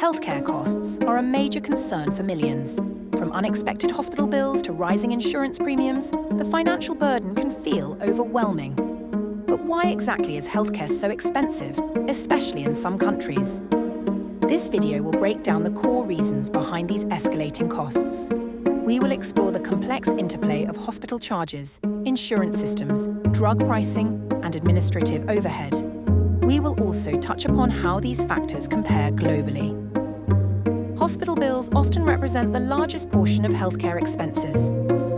Healthcare costs are a major concern for millions. From unexpected hospital bills to rising insurance premiums, the financial burden can feel overwhelming. But why exactly is healthcare so expensive, especially in some countries? This video will break down the core reasons behind these escalating costs. We will explore the complex interplay of hospital charges, insurance systems, drug pricing, and administrative overhead. We will also touch upon how these factors compare globally. Hospital bills often represent the largest portion of healthcare expenses.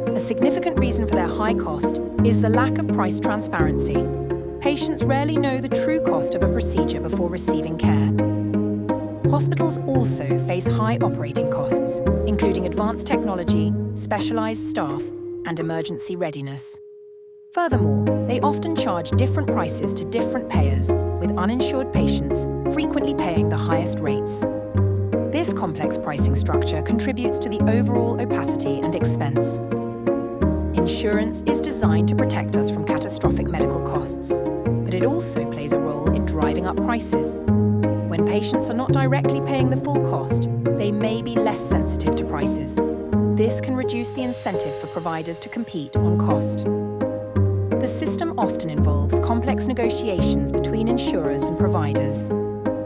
A significant reason for their high cost is the lack of price transparency. Patients rarely know the true cost of a procedure before receiving care. Hospitals also face high operating costs, including advanced technology, specialized staff, and emergency readiness. Furthermore, they often charge different prices to different payers, with uninsured patients frequently paying the highest rates. This complex pricing structure contributes to the overall opacity and expense. Insurance is designed to protect us from catastrophic medical costs, but it also plays a role in driving up prices. When patients are not directly paying the full cost, they may be less sensitive to prices. This can reduce the incentive for providers to compete on cost. The system often involves complex negotiations between insurers and providers.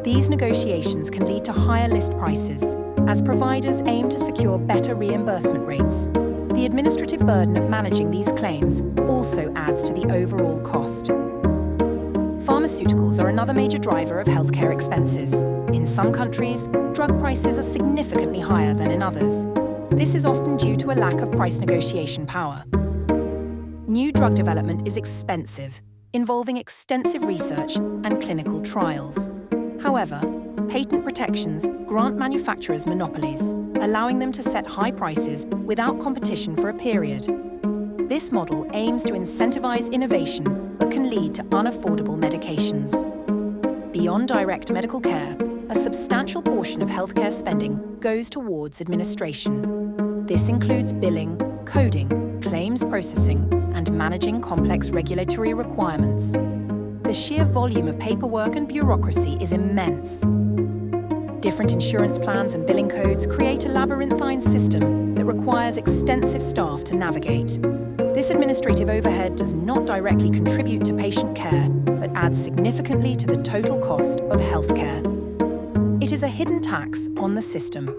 These negotiations can lead to higher list prices, as providers aim to secure better reimbursement rates. The administrative burden of managing these claims also adds to the overall cost. Pharmaceuticals are another major driver of healthcare expenses. In some countries, drug prices are significantly higher than in others. This is often due to a lack of price negotiation power. New drug development is expensive, involving extensive research and clinical trials. However, patent protections grant manufacturers monopolies, allowing them to set high prices without competition for a period. This model aims to incentivize innovation, but can lead to unaffordable medications. Beyond direct medical care, a substantial portion of healthcare spending goes towards administration. This includes billing, coding, claims processing, and managing complex regulatory requirements. The sheer volume of paperwork and bureaucracy is immense. Different insurance plans and billing codes create a labyrinthine system that requires extensive staff to navigate. This administrative overhead does not directly contribute to patient care, but adds significantly to the total cost of healthcare. It is a hidden tax on the system.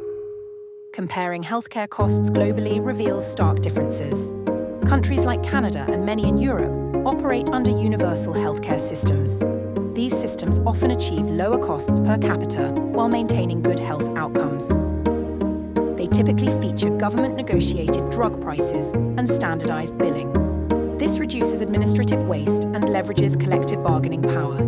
Comparing healthcare costs globally reveals stark differences. Countries like Canada and many in Europe operate under universal healthcare systems. These systems often achieve lower costs per capita while maintaining good health outcomes. They typically feature government-negotiated drug prices and standardized billing. This reduces administrative waste and leverages collective bargaining power.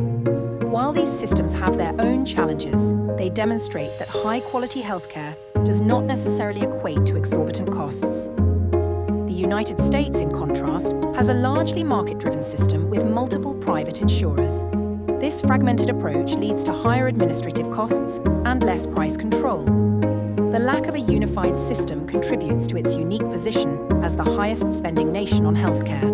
While these systems have their own challenges, they demonstrate that high-quality healthcare does not necessarily equate to exorbitant costs. The United States, in contrast, has a largely market-driven system with multiple private insurers. This fragmented approach leads to higher administrative costs and less price control. The lack of a unified system contributes to its unique position as the highest-spending nation on healthcare.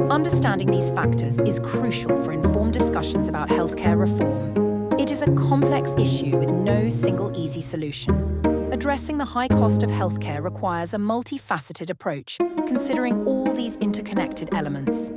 Understanding these factors is crucial for informed discussions about healthcare reform. It is a complex issue with no single easy solution. Addressing the high cost of healthcare requires a multifaceted approach, considering all these interconnected elements.